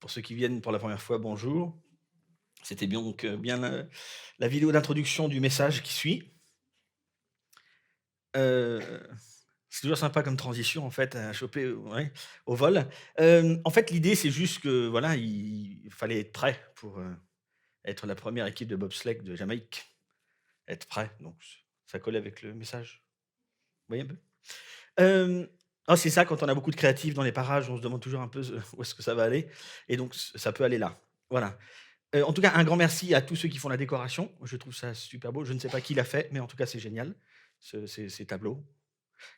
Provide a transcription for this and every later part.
Pour ceux qui viennent pour la première fois, bonjour. C'était bien bien la vidéo d'introduction du message qui suit. Heu, c'est toujours sympa comme transition en fait à choper, ouais, au vol. En fait, l'idée c'est juste que voilà, il fallait être prêt pour, être la première équipe de bobsleigh de Jamaïque. Être prêt, donc ça collait avec le message. Vous voyez un peu? Hem, c'est ça quand on a beaucoup de créatifs dans les parages, on se demande toujours un peu où est-ce que ça va aller et donc ça peut aller là. Voilà. En tout cas, un grand merci à tous ceux qui font la décoration. Je trouve ça super beau. Je ne sais pas qui l'a fait, mais en tout cas, c'est génial, ces tableaux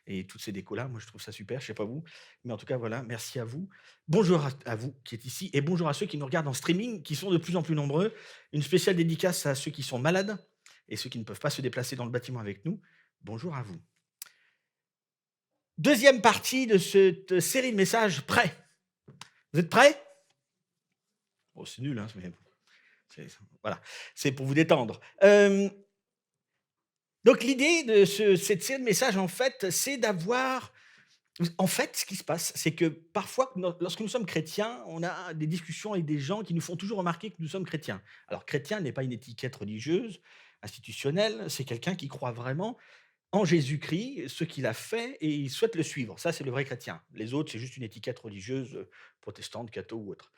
et toutes ces décos-là. Moi, je trouve ça super, je sais pas vous, mais en tout cas, voilà, merci à vous. Bonjour à vous qui êtes ici et bonjour à ceux qui nous regardent en streaming, qui sont de plus en plus nombreux. Une spéciale dédicace à ceux qui sont malades et ceux qui ne peuvent pas se déplacer dans le bâtiment avec nous. Bonjour à vous. Deuxième partie de cette série de messages prêts. Vous êtes prêts? Oh, c'est nul, hein, mais c'est voilà, c'est pour vous détendre. Donc l'idée de cette série de messages, en fait, c'est d'avoir en fait, ce qui se passe, c'est que parfois, lorsque nous sommes chrétiens, on a des discussions avec des gens qui nous font toujours remarquer que nous sommes chrétiens. Alors chrétien n'est pas une étiquette religieuse, institutionnelle, c'est quelqu'un qui croit vraiment en Jésus-Christ, ce qu'il a fait et il souhaite le suivre. Ça, c'est le vrai chrétien. Les autres, c'est juste une étiquette religieuse, protestante, catho ou autre.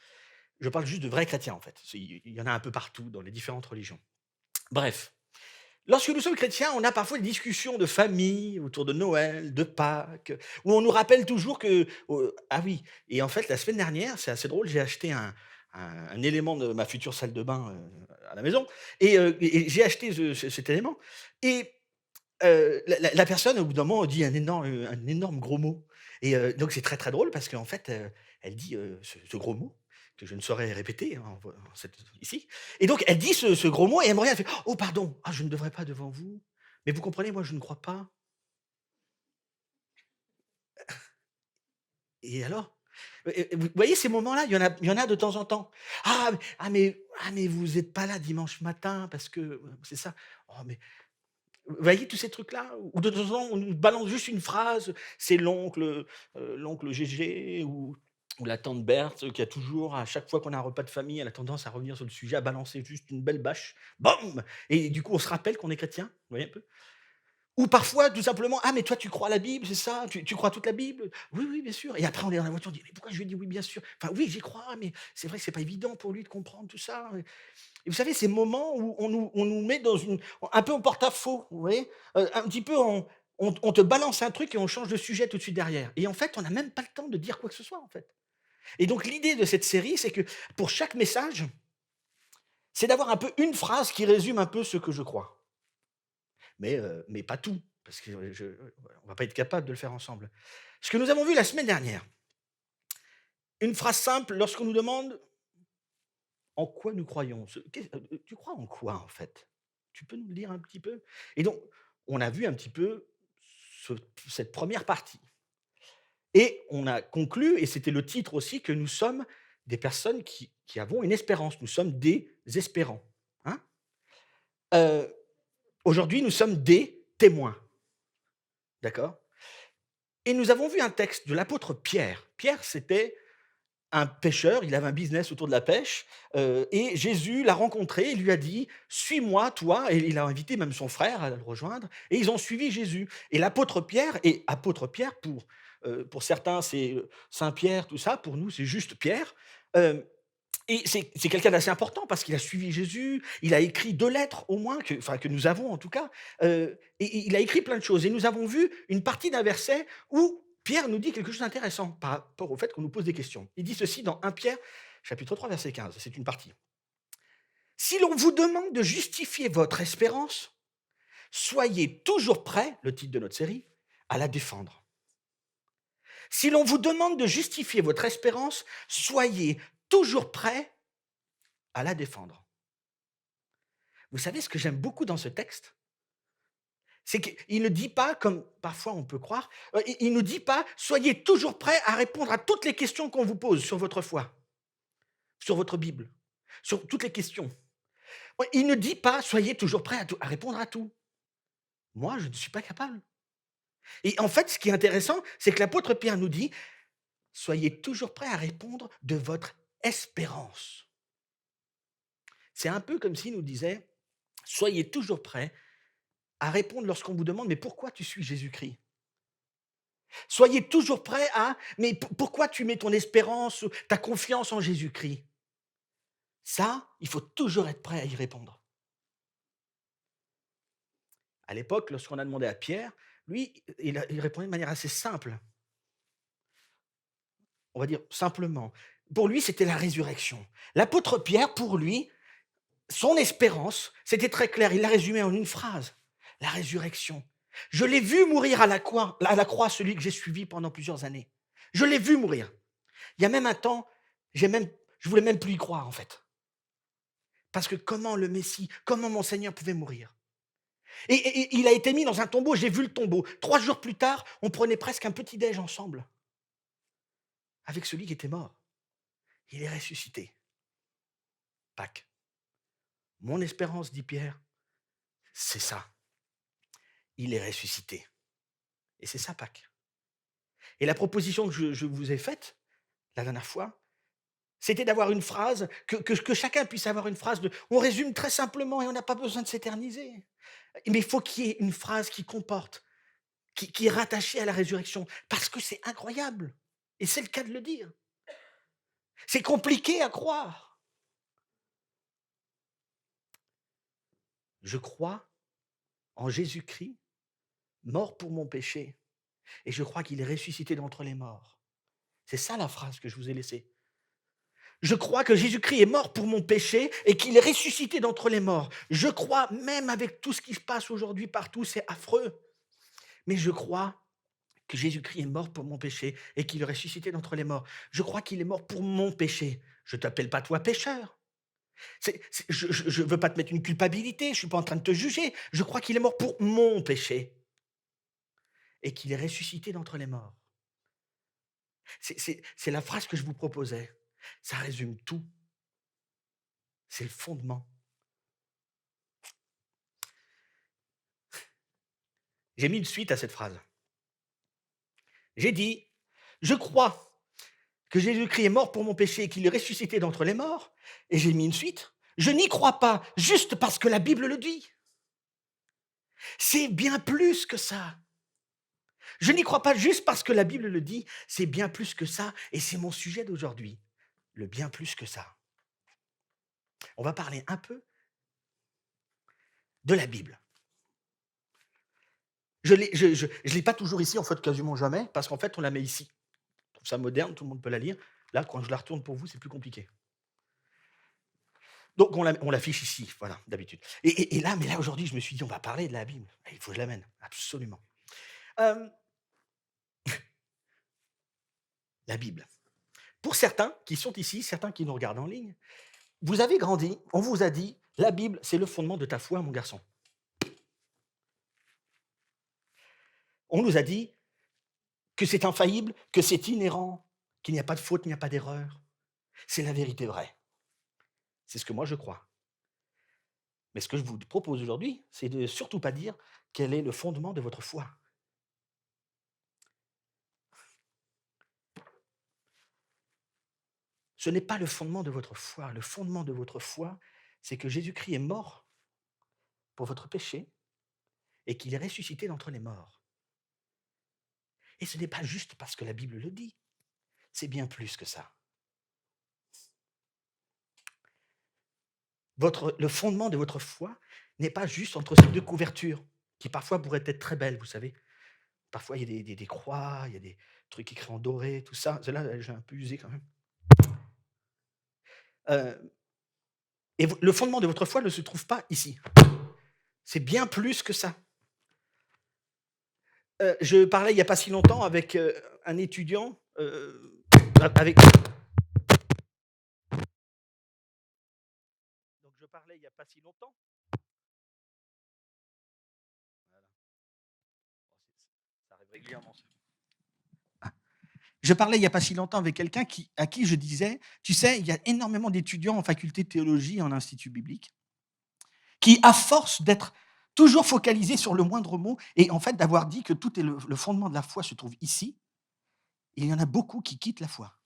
Je parle juste de vrais chrétiens, en fait. Il y en a un peu partout dans les différentes religions. Bref, lorsque nous sommes chrétiens, on a parfois des discussions de famille autour de Noël, de Pâques, où on nous rappelle toujours que ah oui, et en fait, la semaine dernière, c'est assez drôle, j'ai acheté un élément de ma future salle de bain, à la maison et j'ai acheté cet élément et la personne, au bout d'un moment, dit un énorme gros mot et donc c'est très, très drôle parce qu'en fait, elle dit, ce gros mot que je ne saurais répéter, hein, ici et donc elle dit ce gros mot et elle me regarde, elle fait: «Oh pardon, ah je ne devrais pas devant vous, mais vous comprenez, moi je ne crois pas» et alors? Vous voyez ces moments-là, il y en a de temps en temps. «Ah mais vous êtes pas là dimanche matin parce que» c'est ça. «Oh mais» Vous voyez tous ces trucs-là? Ou de temps en temps, on nous balance juste une phrase, c'est l'oncle Gégé ou la tante Berthe qui a toujours, à chaque fois qu'on a un repas de famille, elle a tendance à revenir sur le sujet, à balancer juste une belle bâche. Bam! Et du coup, on se rappelle qu'on est chrétien, vous voyez un peu? Ou parfois, tout simplement: «Ah mais toi tu crois à la Bible, c'est ça? Tu crois toute la Bible?» «Oui, oui, bien sûr» et après on est dans la voiture, on dit: «Mais pourquoi je lui ai dit: "Oui, bien sûr"?» «Enfin oui, j'y crois, mais c'est vrai que c'est pas évident pour lui de comprendre tout ça». Et vous savez, ces moments où on nous met dans une un peu en porte-à-faux, vous voyez? Un petit peu on te balance un truc et on change de sujet tout de suite derrière et en fait, on n'a même pas le temps de dire quoi que ce soit, en fait. Et donc l'idée de cette série, c'est que pour chaque message, c'est d'avoir un peu une phrase qui résume un peu ce que je crois. Mais pas tout, parce que on va pas être capable de le faire ensemble. Ce que nous avons vu la semaine dernière, une phrase simple lorsqu'on nous demande en quoi nous croyons. Tu crois en quoi, en fait? Tu peux nous le dire un petit peu? Et donc, on a vu un petit peu ce cette première partie et on a conclu et c'était le titre aussi, que nous sommes des personnes qui avons une espérance. Nous sommes des espérants, hein? Heu, Aujourd'hui, nous sommes des témoins, d'accord? Et nous avons vu un texte de l'apôtre Pierre. Pierre, c'était un pêcheur, il avait un business autour de la pêche, et Jésus l'a rencontré, il lui a dit: «Suis-moi, toi», et il a invité même son frère à le rejoindre et ils ont suivi Jésus et l'apôtre Pierre et apôtre Pierre pour certains, c'est, saint Pierre, tout ça, pour nous, c'est juste Pierre, hem et c'est quelqu'un d'assez important parce qu'il a suivi Jésus, il a écrit 2 lettres au moins que nous avons en tout cas, et il a écrit plein de choses et nous avons vu une partie d'un verset où Pierre nous dit quelque chose d'intéressant par rapport au fait qu'on nous pose des questions. Il dit ceci dans 1 Pierre chapitre 3 verset 15, c'est une partie. «Si l'on vous demande de justifier votre espérance, soyez toujours prêts», le titre de notre série, «à la défendre. Si l'on vous demande de justifier votre espérance, soyez toujours prêts à la défendre». Vous savez ce que j'aime beaucoup dans ce texte? C'est qu'il ne dit pas, comme parfois on peut croire, il ne dit pas: «Soyez toujours prêts à répondre à toutes les questions qu'on vous pose sur votre foi, sur votre Bible, sur toutes les questions». Ouais, il ne dit pas: «Soyez toujours prêts à répondre à tout». Moi, je ne suis pas capable et en fait, ce qui est intéressant, c'est que l'apôtre Pierre nous dit: «Soyez toujours prêts à répondre de votre espérance. C'est un peu comme s'il nous disait: «Soyez toujours prêts à répondre lorsqu'on vous demande: "Mais pourquoi tu suis Jésus-Christ?"» Soyez toujours prêts à: «Mais pourquoi tu mets ton espérance, ta confiance en Jésus-Christ?» Ça, il faut toujours être prêt à y répondre. À l'époque, lorsqu'on a demandé à Pierre, lui, il répondait de manière assez simple, on va dire simplement. Pour lui, c'était la résurrection. L'apôtre Pierre, pour lui, son espérance, c'était très clair, il l'a résumé en une phrase: la résurrection. Je l'ai vu mourir à la croix, celui que j'ai suivi pendant plusieurs années. Je l'ai vu mourir. Il y a même un temps, je voulais même plus y croire en fait. Parce que comment le Messie, comment mon Seigneur pouvait mourir? Et il a été mis dans un tombeau, j'ai vu le tombeau. 3 jours plus tard, on prenait presque un petit-déj ensemble avec celui qui était mort. Il est ressuscité. Pâques. Mon espérance, dit Pierre, c'est ça. Il est ressuscité. Et c'est ça Pâques. Et la proposition que je vous ai faite la dernière fois, c'était d'avoir une phrase, que chacun puisse avoir une phrase on résume très simplement et on n'a pas besoin de s'éterniser. Mais il faut qu'il y ait une phrase qui comporte, qui est rattachée à la résurrection, parce que c'est incroyable. Et c'est le cas de le dire. C'est compliqué à croire. Je crois en Jésus-Christ, mort pour mon péché, et je crois qu'il est ressuscité d'entre les morts. C'est ça la phrase que je vous ai laissée. Je crois que Jésus-Christ est mort pour mon péché et qu'il est ressuscité d'entre les morts. Je crois, même avec tout ce qui se passe aujourd'hui partout, c'est affreux. Mais je crois que Jésus-Christ est mort pour mon péché et qu'il est ressuscité d'entre les morts. Je crois qu'il est mort pour mon péché. Je ne t'appelle pas toi pécheur. Je ne veux pas te mettre une culpabilité, je ne suis pas en train de te juger. Je crois qu'il est mort pour mon péché et qu'il est ressuscité d'entre les morts. C'est la phrase que je vous proposais. Ça résume tout. C'est le fondement. J'ai mis une suite à cette phrase. J'ai dit, je crois que Jésus-Christ est mort pour mon péché et qu'il est ressuscité d'entre les morts. Et j'ai mis une suite. Je n'y crois pas juste parce que la Bible le dit. C'est bien plus que ça. Je n'y crois pas juste parce que la Bible le dit. C'est bien plus que ça. Et c'est mon sujet d'aujourd'hui. Le bien plus que ça. On va parler un peu de la Bible. Je ne l'ai pas toujours ici, en fait, quasiment jamais, parce qu'en fait, on la met ici. Je trouve ça moderne, tout le monde peut la lire. Là, quand je la retourne pour vous, c'est plus compliqué. Donc, on l'affiche ici, voilà, d'habitude. Et là, mais là, aujourd'hui, je me suis dit, on va parler de la Bible. Il faut que je l'amène, absolument. La Bible. Pour certains qui sont ici, certains qui nous regardent en ligne, vous avez grandi, on vous a dit, la Bible, c'est le fondement de ta foi, mon garçon. On nous a dit que c'est infaillible, que c'est inhérent, qu'il n'y a pas de faute, il n'y a pas d'erreur. C'est la vérité vraie. C'est ce que moi je crois. Mais ce que je vous propose aujourd'hui, c'est de surtout pas dire quel est le fondement de votre foi. Ce n'est pas le fondement de votre foi. Le fondement de votre foi, c'est que Jésus-Christ est mort pour votre péché et qu'il est ressuscité d'entre les morts. Et ce n'est pas juste parce que la Bible le dit. C'est bien plus que ça. Le fondement de votre foi n'est pas juste entre ces deux couvertures, qui parfois pourraient être très belles, vous savez. Parfois, il y a des croix, il y a des trucs écrits en doré, tout ça. Celle-là, j'ai un peu usé quand même. Et le fondement de votre foi ne se trouve pas ici. C'est bien plus que ça. Je parlais il n'y a pas si longtemps avec un étudiant, avec... Donc je parlais il n'y a pas si longtemps. Voilà. Ça arrive régulièrement. Je parlais il n'y a pas si longtemps avec quelqu'un à qui je disais, tu sais, il y a énormément d'étudiants en faculté de théologie, en institut biblique, qui, à force d'être toujours focalisés sur le moindre mot, et en fait d'avoir dit que tout est le fondement de la foi se trouve ici, il y en a beaucoup qui quittent la foi.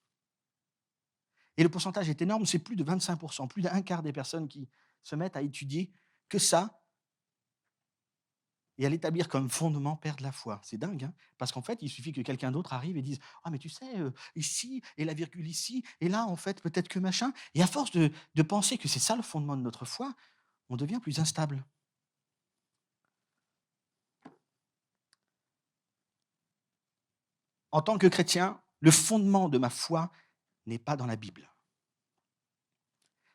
Et le pourcentage est énorme, c'est plus de 25%, plus d'un quart des personnes qui se mettent à étudier que ça et à l'établir comme fondement perdent la foi. C'est dingue, hein? Parce qu'en fait, il suffit que quelqu'un d'autre arrive et dise: «Ah mais tu sais, ici et la virgule ici et là, en fait, peut-être que machin» et à force de penser que c'est ça le fondement de notre foi, on devient plus instable. En tant que chrétien, le fondement de ma foi n'est pas dans la Bible.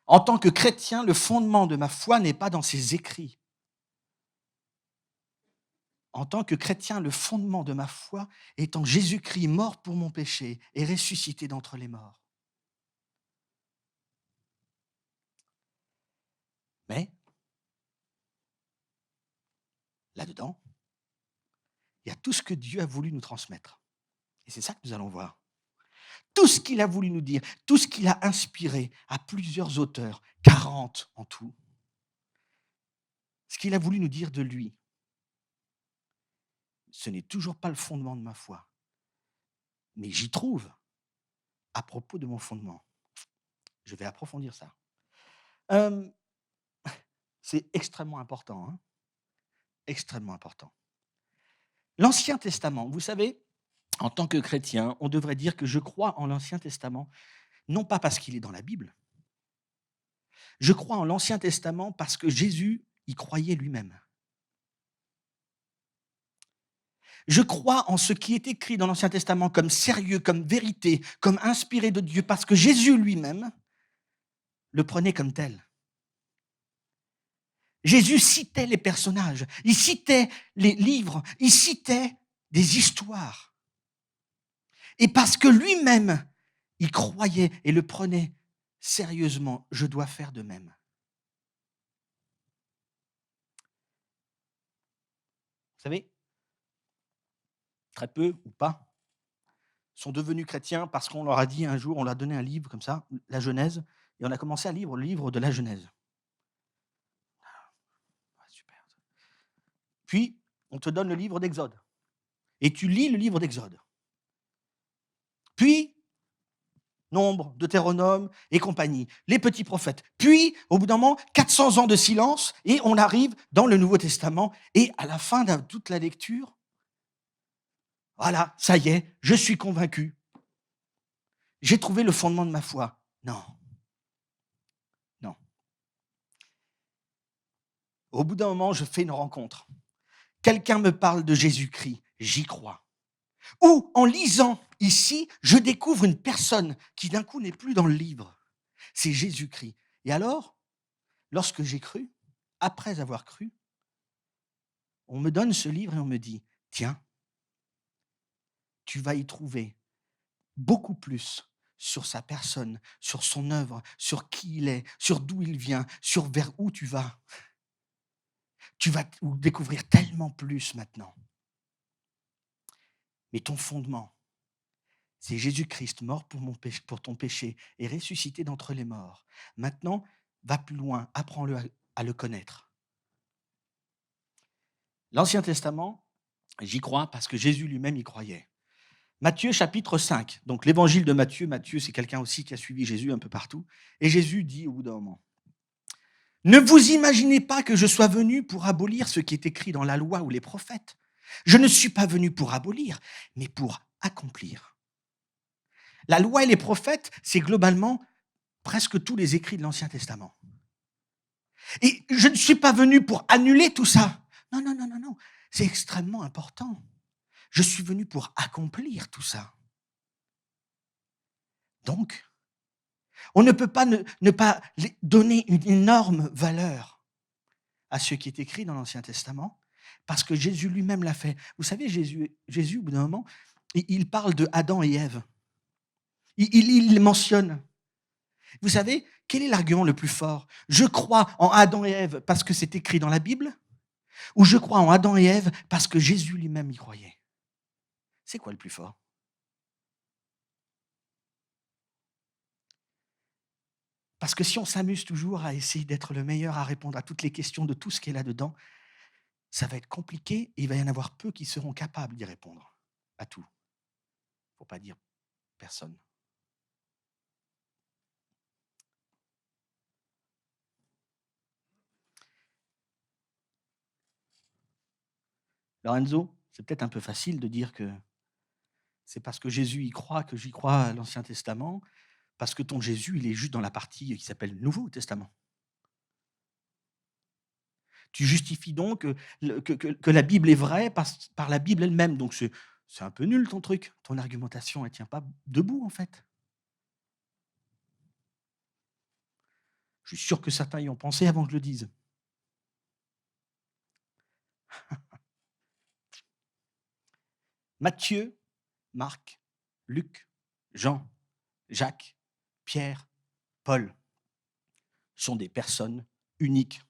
En tant que chrétien, le fondement de ma foi n'est pas dans ses écrits. En tant que chrétien, le fondement de ma foi est en Jésus-Christ mort pour mon péché et ressuscité d'entre les morts. Mais là-dedans, il y a tout ce que Dieu a voulu nous transmettre. Et c'est ça que nous allons voir. Tout ce qu'il a voulu nous dire, tout ce qu'il a inspiré à plusieurs auteurs, 40 en tout, ce qu'il a voulu nous dire de lui, ce n'est toujours pas le fondement de ma foi. Mais j'y trouve à propos de mon fondement. Je vais approfondir ça. Hem, c'est extrêmement important, hein, extrêmement important. L'Ancien Testament, vous savez, en tant que chrétien, on devrait dire que je crois en l'Ancien Testament, non pas parce qu'il est dans la Bible, je crois en l'Ancien Testament parce que Jésus y croyait lui-même. Je crois en ce qui est écrit dans l'Ancien Testament comme sérieux, comme vérité, comme inspiré de Dieu, parce que Jésus lui-même le prenait comme tel. Jésus citait les personnages, il citait les livres, il citait des histoires. Et parce que lui-même, il croyait et le prenait sérieusement, je dois faire de même. Vous savez, très peu ou pas sont devenus chrétiens parce qu'on leur a dit un jour, on leur a donné un livre comme ça, la Genèse, et on a commencé à lire le livre de la Genèse. Ah, super. Puis, on te donne le livre d'Exode. Et tu lis le livre d'Exode. Puis, Nombre, Deutéronome et compagnie, les petits prophètes. Puis, au bout d'un moment, 400 ans de silence et on arrive dans le Nouveau Testament et à la fin de toute la lecture, voilà, ça y est, je suis convaincu. J'ai trouvé le fondement de ma foi. Non, non. Au bout d'un moment, je fais une rencontre. Quelqu'un me parle de Jésus-Christ, j'y crois. Ou en lisant ici, je découvre une personne qui d'un coup n'est plus dans le livre. C'est Jésus-Christ. Et alors, lorsque j'ai cru, après avoir cru, on me donne ce livre et on me dit, tiens, tu vas y trouver beaucoup plus sur sa personne, sur son œuvre, sur qui il est, sur d'où il vient, sur vers où tu vas. Tu vas découvrir tellement plus maintenant. Mais ton fondement, c'est Jésus-Christ mort pour ton péché et ressuscité d'entre les morts. Maintenant, va plus loin, apprends-le à le connaître. L'Ancien Testament, j'y crois parce que Jésus lui-même y croyait. Matthieu chapitre 5, donc l'évangile de Matthieu. Matthieu, c'est quelqu'un aussi qui a suivi Jésus un peu partout. Et Jésus dit au bout d'un moment, ne vous imaginez pas que je sois venu pour abolir ce qui est écrit dans la loi ou les prophètes. Je ne suis pas venu pour abolir, mais pour accomplir. La loi et les prophètes, c'est globalement presque tous les écrits de l'Ancien Testament. Et je ne suis pas venu pour annuler tout ça. Non, non, non, non, non. C'est extrêmement important. Je suis venu pour accomplir tout ça. Donc, on ne peut pas ne pas donner une énorme valeur à ce qui est écrit dans l'Ancien Testament, parce que Jésus lui-même l'a fait. Vous savez, Jésus, au bout d'un moment, il parle de Adam et Ève. Il les mentionne. Vous savez, quel est l'argument le plus fort? Je crois en Adam et Ève parce que c'est écrit dans la Bible, ou je crois en Adam et Ève parce que Jésus lui-même y croyait? C'est quoi le plus fort? Parce que si on s'amuse toujours à essayer d'être le meilleur, à répondre à toutes les questions de tout ce qui est là-dedans, ça va être compliqué et il va y en avoir peu qui seront capables d'y répondre à tout. Il ne faut pas dire personne. Lorenzo, c'est peut-être un peu facile de dire que c'est parce que Jésus y croit que j'y crois à l'Ancien Testament, parce que ton Jésus, il est juste dans la partie qui s'appelle Nouveau Testament. Tu justifies donc que la Bible est vraie par la Bible elle-même. Donc c'est un peu nul ton truc. Ton argumentation, elle ne tient pas debout en fait. Je suis sûr que certains y ont pensé avant que je le dise. Matthieu, Marc, Luc, Jean, Jacques, Pierre, Paul sont des personnes uniques.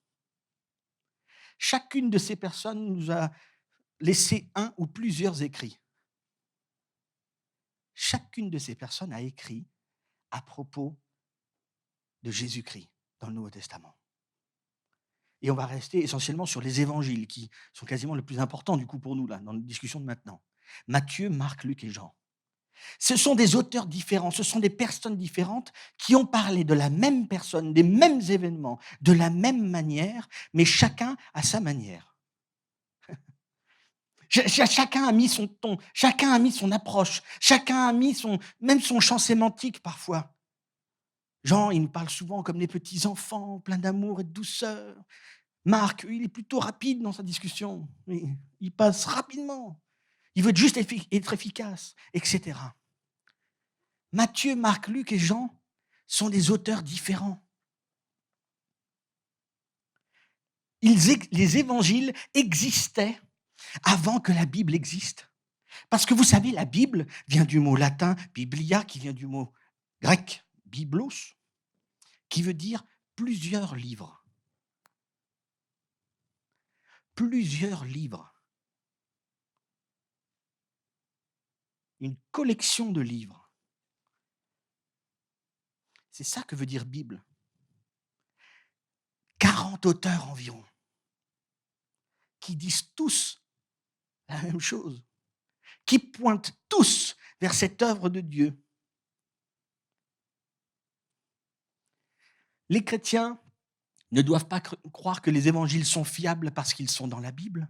Chacune de ces personnes nous a laissé un ou plusieurs écrits. Chacune de ces personnes a écrit à propos de Jésus-Christ dans le Nouveau Testament. Et on va rester essentiellement sur les évangiles qui sont quasiment le plus important du coup pour nous là, dans la discussion de maintenant. Matthieu, Marc, Luc et Jean. Ce sont des auteurs différents, ce sont des personnes différentes qui ont parlé de la même personne, des mêmes événements, de la même manière, mais chacun à sa manière. Chacun a mis son ton, chacun a mis son approche, chacun a mis même son champ sémantique parfois. Jean, il nous parle souvent comme des petits enfants, pleins d'amour et de douceur. Marc, il est plutôt rapide dans sa discussion. Il passe rapidement. Il veut juste être efficace, etc. Matthieu, Marc, Luc et Jean sont des auteurs différents. Les évangiles existaient avant que la Bible existe. Parce que vous savez, la Bible vient du mot latin biblia, qui vient du mot grec biblos, qui veut dire plusieurs livres. Plusieurs livres. Une collection de livres. C'est ça que veut dire Bible. 40 auteurs environ, qui disent tous la même chose, qui pointent tous vers cette œuvre de Dieu. Les chrétiens ne doivent pas croire que les évangiles sont fiables parce qu'ils sont dans la Bible.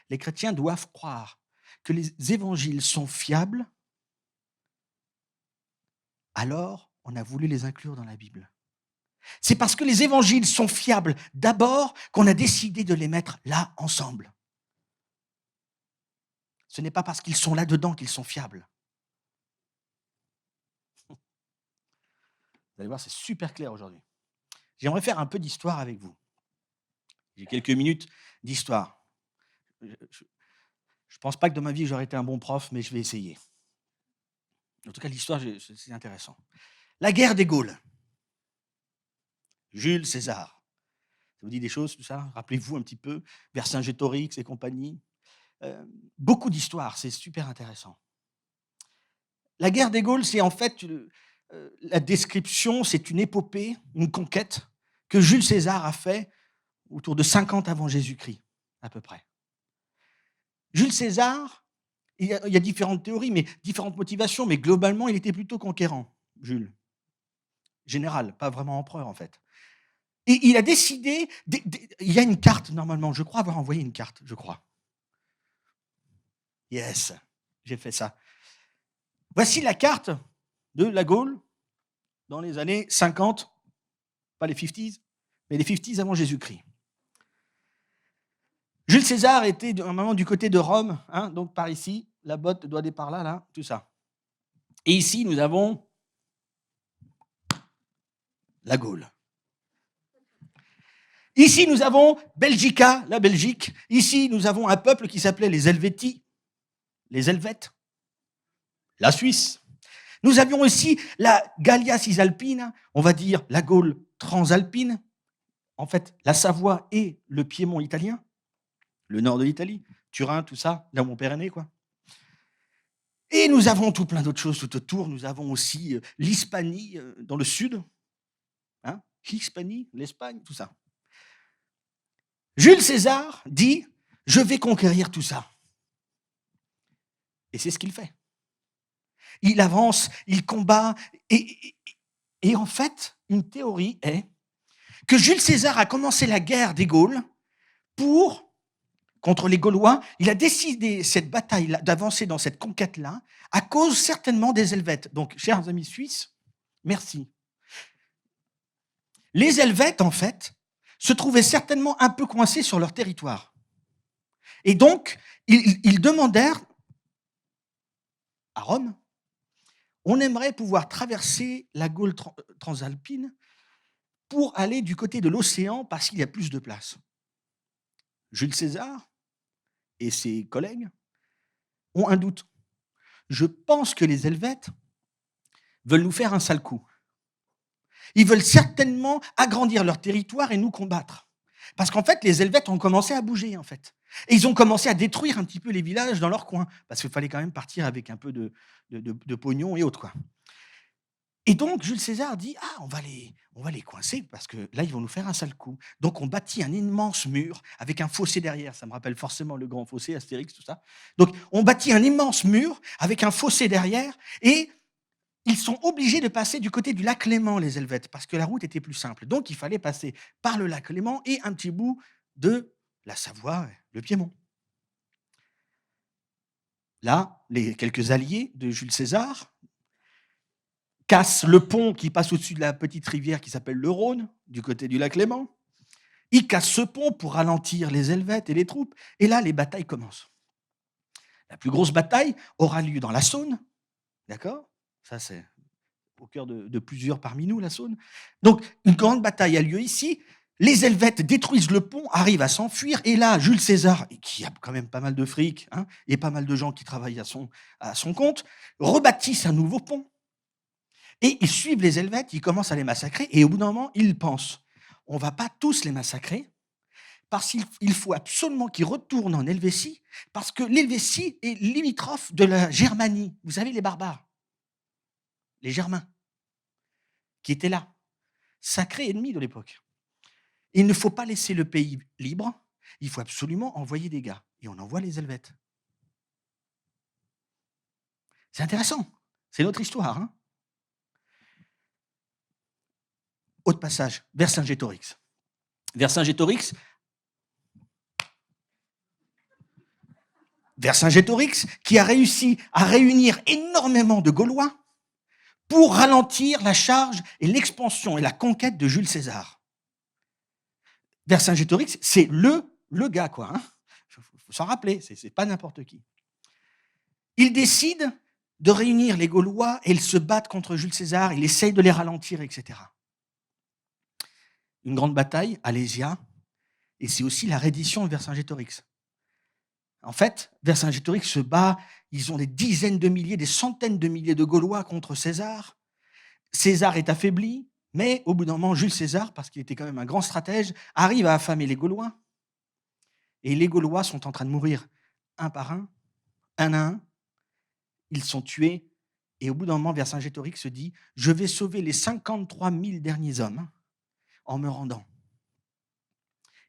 Les chrétiens doivent croire que les évangiles sont fiables, alors on a voulu les inclure dans la Bible. C'est parce que les évangiles sont fiables d'abord qu'on a décidé de les mettre là ensemble. Ce n'est pas parce qu'ils sont là-dedans qu'ils sont fiables. Vous allez voir, c'est super clair aujourd'hui. J'aimerais faire un peu d'histoire avec vous. J'ai quelques minutes d'histoire. Je ne pense pas que dans ma vie, j'aurais été un bon prof, mais je vais essayer. En tout cas, l'histoire, c'est intéressant. La guerre des Gaules. Jules César. Ça vous dit des choses, tout ça? Rappelez-vous un petit peu. Vercingétorix et compagnie. Beaucoup d'histoires, c'est super intéressant. La guerre des Gaules, c'est en fait la description, c'est une épopée, une conquête que Jules César a fait autour de 50 avant Jésus-Christ, à peu près. Jules César, il y a différentes théories, mais différentes motivations, mais globalement, il était plutôt conquérant, Jules. Général, pas vraiment empereur en fait. Et il a décidé, il y a une carte normalement, je crois avoir envoyé une carte, je crois. Yes, j'ai fait ça. Voici la carte de la Gaule dans les années 50, pas les 50s, mais les 50s avant Jésus-Christ. Jules César était à un moment du côté de Rome, hein, donc par ici, la botte doit aller par là, là, tout ça. Et ici, nous avons la Gaule. Ici, nous avons Belgica, la Belgique. Ici, nous avons un peuple qui s'appelait les Helvétis, les Helvètes, la Suisse. Nous avions aussi la Gallia cisalpine, on va dire la Gaule transalpine, en fait la Savoie et le Piémont italien, le nord de l'Italie, Turin, tout ça, là où mon père est né, quoi. Et nous avons tout plein d'autres choses tout autour. Nous avons aussi l'Hispanie dans le sud, hein, l'Hispanie, l'Espagne, tout ça. Jules César dit « Je vais conquérir tout ça ». Et c'est ce qu'il fait. Il avance, il combat, et en fait, une théorie est que Jules César a commencé la guerre des Gaules pour contre les Gaulois, il a décidé cette bataille-là, d'avancer dans cette conquête-là, à cause certainement des Helvètes. Donc, chers amis suisses, merci. Les Helvètes, en fait, se trouvaient certainement un peu coincés sur leur territoire. Et donc, ils demandèrent à Rome, on aimerait pouvoir traverser la Gaule transalpine pour aller du côté de l'océan parce qu'il y a plus de place. Jules César et ses collègues ont un doute. Je pense que les Helvètes veulent nous faire un sale coup. Ils veulent certainement agrandir leur territoire et nous combattre. Parce qu'en fait, les Helvètes ont commencé à bouger, en fait. Et ils ont commencé à détruire un petit peu les villages dans leur coin, parce qu'il fallait quand même partir avec un peu de pognon et autres, quoi. Et donc, Jules César dit: « Ah, on va les coincer, parce que là, ils vont nous faire un sale coup. » Donc, on bâtit un immense mur avec un fossé derrière. Ça me rappelle forcément le grand fossé, Astérix, tout ça. Donc, on bâtit un immense mur avec un fossé derrière, et ils sont obligés de passer du côté du lac Léman, les Helvètes, parce que la route était plus simple. Donc, il fallait passer par le lac Léman et un petit bout de la Savoie, le Piémont. Là, les quelques alliés de Jules César cassent le pont qui passe au-dessus de la petite rivière qui s'appelle le Rhône, du côté du lac Léman. Ils cassent ce pont pour ralentir les Helvètes et les troupes. Et là, les batailles commencent. La plus grosse bataille aura lieu dans la Saône, d'accord? Ça, c'est au cœur de plusieurs parmi nous, la Saône. Donc, une grande bataille a lieu ici. Les Helvètes détruisent le pont, arrivent à s'enfuir. Et là, Jules César, qui a quand même pas mal de fric, hein, et pas mal de gens qui travaillent à son compte, rebâtissent un nouveau pont. Et ils suivent les Helvètes, ils commencent à les massacrer. Et au bout d'un moment, ils pensent, on ne va pas tous les massacrer, parce qu'il faut absolument qu'ils retournent en Helvétie, parce que l'Helvétie est limitrophe de la Germanie. Vous savez, les barbares, les Germains, qui étaient là, sacrés ennemis de l'époque. Il ne faut pas laisser le pays libre, il faut absolument envoyer des gars. Et on envoie les Helvètes. C'est intéressant, c'est notre histoire. Hein. Autre passage, Vercingétorix. Vercingétorix, qui a réussi à réunir énormément de Gaulois pour ralentir la charge et l'expansion et la conquête de Jules César. Vercingétorix, c'est le gars, quoi. Hein. Faut s'en rappeler, c'est pas n'importe qui. Il décide de réunir les Gaulois et ils se battent contre Jules César, il essaye de les ralentir, etc. Une grande bataille, Alésia, et c'est aussi la reddition de Vercingétorix. En fait, Vercingétorix se bat, ils ont des dizaines de milliers, des centaines de milliers de Gaulois contre César. César est affaibli, mais au bout d'un moment, Jules César, parce qu'il était quand même un grand stratège, arrive à affamer les Gaulois. Et les Gaulois sont en train de mourir un par un à un. Ils sont tués. Et au bout d'un moment, Vercingétorix se dit « Je vais sauver les 53 000 derniers hommes en me rendant. »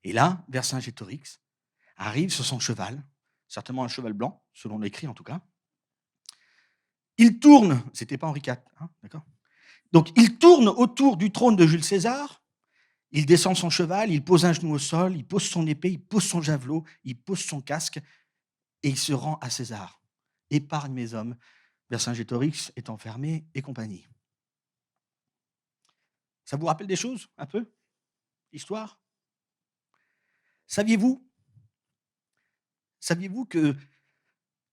Et là, Vercingétorix arrive sur son cheval, certainement un cheval blanc, selon l'écrit en tout cas. Il tourne, c'était pas Henri IV, hein, d'accord. Donc il tourne autour du trône de Jules César, il descend son cheval, il pose un genou au sol, il pose son épée, il pose son javelot, il pose son casque, et il se rend à César. Épargne mes hommes, Vercingétorix est enfermé et compagnie. Ça vous rappelle des choses, un peu? Histoire? Saviez-vous que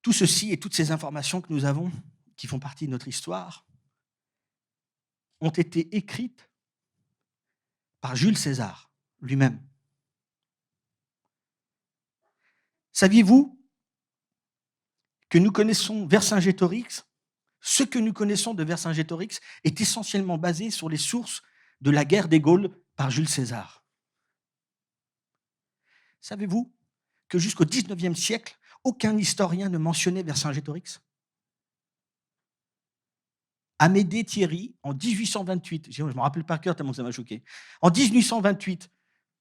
tout ceci et toutes ces informations que nous avons, qui font partie de notre histoire, ont été écrites par Jules César lui-même? Saviez-vous que nous connaissons Vercingétorix? Ce que nous connaissons de Vercingétorix est essentiellement basé sur les sources de la guerre des Gaules par Jules César. Savez-vous que jusqu'au XIXe siècle, aucun historien ne mentionnait Vercingétorix? Amédée Thierry, en 1828, je ne me rappelle par cœur tellement ça m'a choqué, en 1828,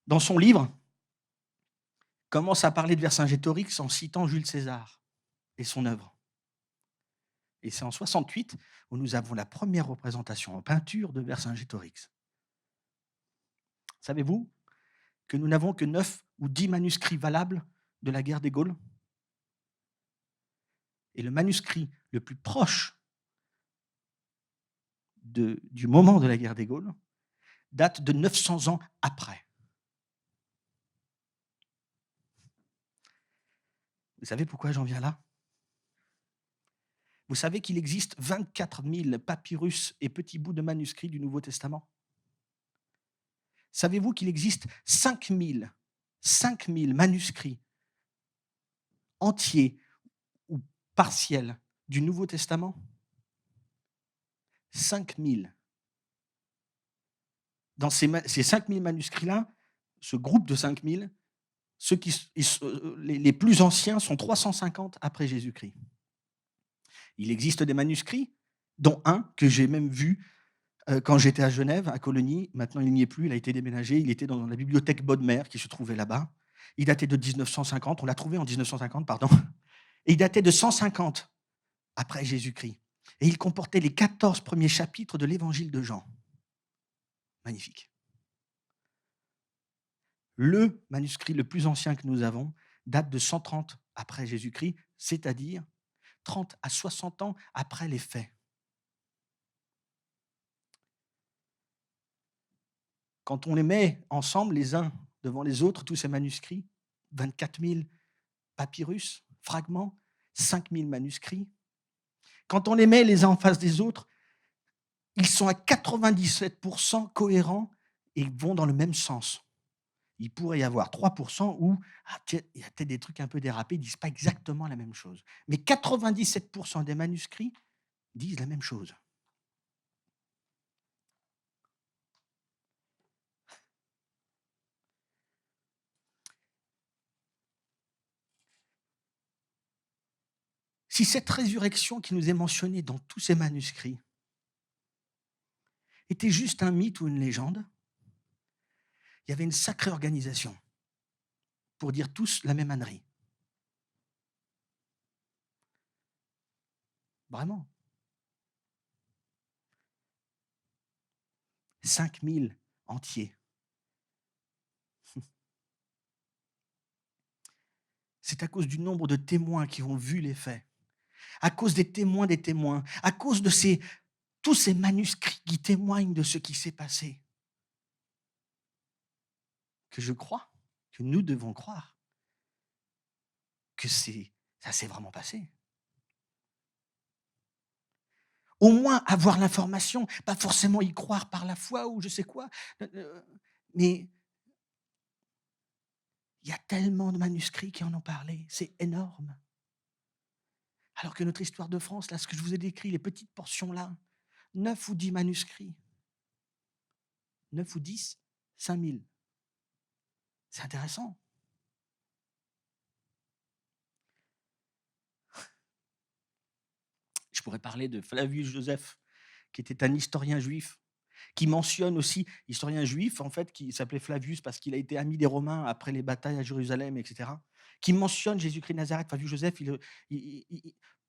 dans son livre, commence à parler de Vercingétorix en citant Jules César et son œuvre. Et c'est en 68 où nous avons la première représentation en peinture de Vercingétorix. Savez-vous que nous n'avons que 9 ou 10 manuscrits valables de la guerre des Gaules. Et le manuscrit le plus proche du moment de la guerre des Gaules date de 900 ans après. Vous savez pourquoi j'en viens là? Vous savez qu'il existe 24 000 papyrus et petits bouts de manuscrits du Nouveau Testament? Savez-vous qu'il existe 5 000 manuscrits entiers ou partiels du Nouveau Testament? 5 000. Dans ces 5 000 manuscrits-là, ce groupe de 5 000, les plus anciens sont 350 après Jésus-Christ. Il existe des manuscrits, dont un que j'ai même vu quand j'étais à Genève, à Coligny. Maintenant, il n'y est plus, il a été déménagé. Il était dans la bibliothèque Bodmer qui se trouvait là-bas. Il datait de 1950, on l'a trouvé en 1950, pardon. Et il datait de 150 après Jésus-Christ. Et il comportait les 14 premiers chapitres de l'évangile de Jean. Magnifique. Le manuscrit le plus ancien que nous avons date de 130 après Jésus-Christ, c'est-à-dire 30 à 60 ans après les faits. Quand on les met ensemble les uns devant les autres, tous ces manuscrits, 24 000 papyrus, fragments, 5 000 manuscrits, quand on les met les uns en face des autres, ils sont à 97% cohérents et vont dans le même sens. Il pourrait y avoir 3% où il y a peut-être des trucs un peu dérapés, ils ne disent pas exactement la même chose. Mais 97% des manuscrits disent la même chose. Si cette résurrection qui nous est mentionnée dans tous ces manuscrits était juste un mythe ou une légende, il y avait une sacrée organisation pour dire tous la même ânerie. Vraiment. 5 000 entiers. C'est à cause du nombre de témoins qui ont vu les faits, à cause des témoins, à cause de tous ces manuscrits qui témoignent de ce qui s'est passé, que je crois, que nous devons croire que ça s'est vraiment passé. Au moins avoir l'information, pas forcément y croire par la foi ou je sais quoi, mais il y a tellement de manuscrits qui en ont parlé, c'est énorme. Alors que notre histoire de France, là, ce que je vous ai décrit, les petites portions-là, 9 ou 10 manuscrits, 9 ou 10, 5 000. C'est intéressant. Je pourrais parler de Flavius Joseph, qui était un historien juif, qui mentionne aussi, historien juif, en fait, qui s'appelait Flavius parce qu'il a été ami des Romains après les batailles à Jérusalem, etc., qui mentionne Jésus-Christ de Nazareth. Flavius Joseph,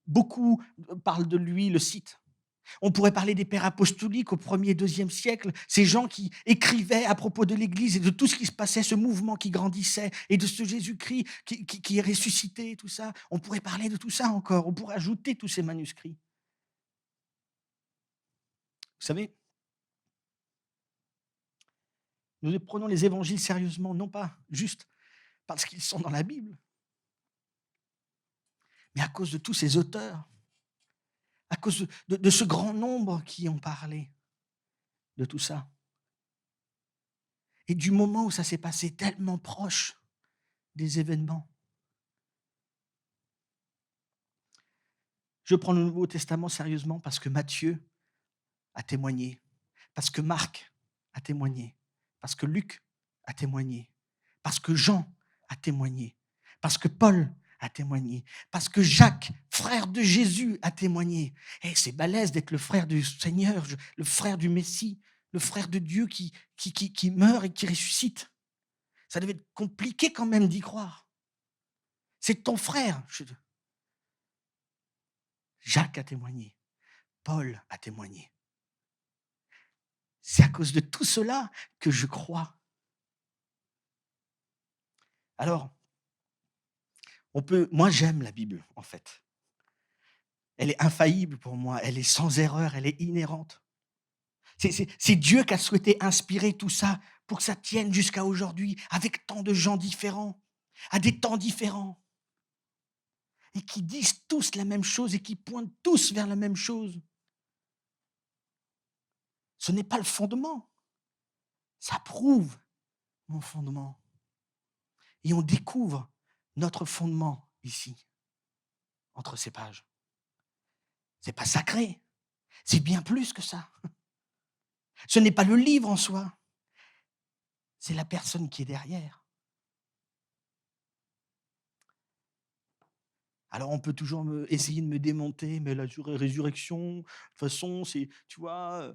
beaucoup parlent de lui, le citent. On pourrait parler des pères apostoliques au 1er et 2e siècle, ces gens qui écrivaient à propos de l'Église et de tout ce qui se passait, ce mouvement qui grandissait, et de ce Jésus-Christ qui est ressuscité, tout ça. On pourrait parler de tout ça encore, on pourrait ajouter tous ces manuscrits. Vous savez, nous prenons les évangiles sérieusement, non pas juste parce qu'ils sont dans la Bible, mais à cause de tous ces auteurs, à cause de ce grand nombre qui ont parlé de tout ça. Et du moment où ça s'est passé tellement proche des événements. Je prends le Nouveau Testament sérieusement parce que Matthieu a témoigné, parce que Marc a témoigné, parce que Luc a témoigné, parce que Jean a témoigné, parce que Paul a témoigné, parce que Jacques, frère de Jésus, a témoigné. Et c'est balèze d'être le frère du Seigneur, le frère du Messie, le frère de Dieu qui meurt et qui ressuscite. Ça devait être compliqué quand même d'y croire. C'est ton frère. Jacques a témoigné, Paul a témoigné. C'est à cause de tout cela que je crois. Alors, Moi, j'aime la Bible, en fait. Elle est infaillible pour moi, elle est sans erreur, elle est inhérente. C'est Dieu qui a souhaité inspirer tout ça pour que ça tienne jusqu'à aujourd'hui, avec tant de gens différents, à des temps différents, et qui disent tous la même chose et qui pointent tous vers la même chose. Ce n'est pas le fondement, ça prouve mon fondement. Et on découvre notre fondement ici, entre ces pages. C'est pas sacré, c'est bien plus que ça. Ce n'est pas le livre en soi, c'est la personne qui est derrière. Alors on peut toujours essayer de me démonter, mais la résurrection, de toute façon, c'est, tu vois,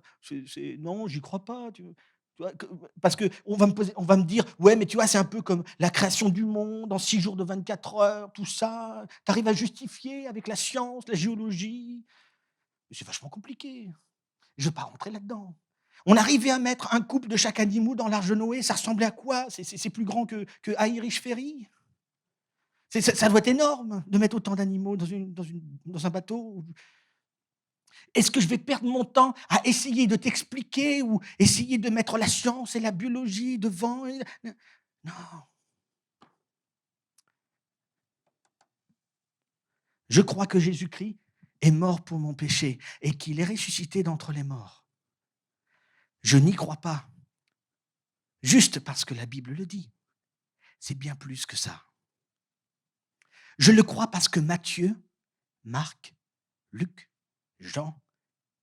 non, j'y crois pas. Tu vois, parce qu'on va on va me dire, ouais, mais tu vois, c'est un peu comme la création du monde en 6 jours de 24 heures, tout ça. Tu arrives à justifier avec la science, la géologie. C'est vachement compliqué. Je ne veux pas rentrer là-dedans. On arrivait à mettre un couple de chaque animal dans l'arche de Noé, ça ressemblait à quoi? C'est plus grand que Irish Ferry. Ça doit être énorme de mettre autant d'animaux dans un bateau. Est-ce que je vais perdre mon temps à essayer de t'expliquer ou essayer de mettre la science et la biologie devant? Non. Je crois que Jésus-Christ est mort pour mon péché et qu'il est ressuscité d'entre les morts. Je n'y crois pas, juste parce que la Bible le dit. C'est bien plus que ça. Je le crois parce que Matthieu, Marc, Luc, Jean,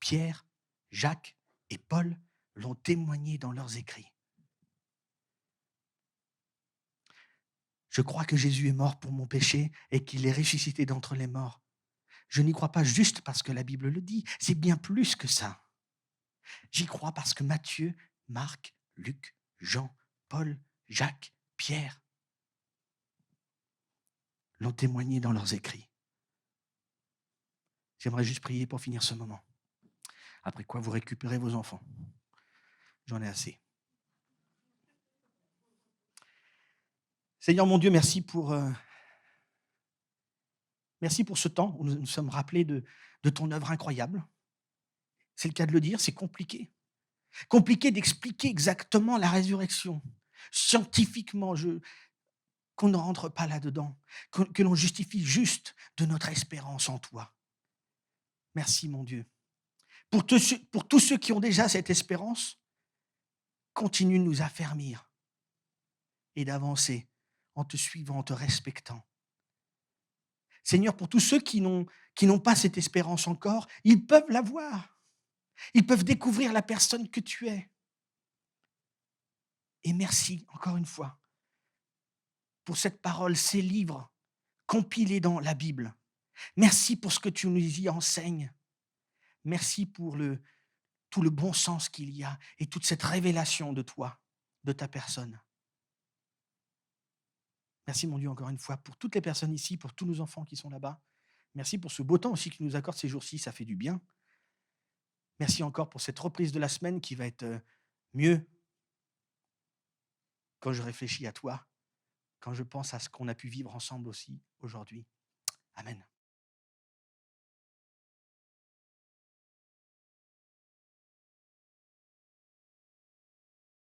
Pierre, Jacques et Paul l'ont témoigné dans leurs écrits. Je crois que Jésus est mort pour mon péché et qu'il est ressuscité d'entre les morts. Je n'y crois pas juste parce que la Bible le dit, c'est bien plus que ça. J'y crois parce que Matthieu, Marc, Luc, Jean, Paul, Jacques, Pierre l'ont témoigné dans leurs écrits. J'aimerais juste prier pour finir ce moment. Après quoi, vous récupérez vos enfants. J'en ai assez. Seigneur mon Dieu, merci pour ce temps où nous nous sommes rappelés de ton œuvre incroyable. C'est le cas de le dire, c'est compliqué. Compliqué d'expliquer exactement la résurrection. Scientifiquement, qu'on ne rentre pas là-dedans, que l'on justifie juste de notre espérance en toi. Merci mon Dieu. Pour tous ceux qui ont déjà cette espérance, continue de nous affermir et d'avancer en te suivant, en te respectant. Seigneur, pour tous ceux qui n'ont pas cette espérance encore, ils peuvent l'avoir. Ils peuvent découvrir la personne que tu es. Et merci, encore une fois, pour cette parole, ces livres compilés dans la Bible. Merci pour ce que tu nous y enseignes. Merci pour tout le bon sens qu'il y a et toute cette révélation de toi, de ta personne. Merci mon Dieu encore une fois pour toutes les personnes ici, pour tous nos enfants qui sont là-bas. Merci pour ce beau temps aussi que tu nous accordes ces jours-ci, ça fait du bien. Merci encore pour cette reprise de la semaine qui va être mieux quand je réfléchis à toi, quand je pense à ce qu'on a pu vivre ensemble aussi aujourd'hui. Amen.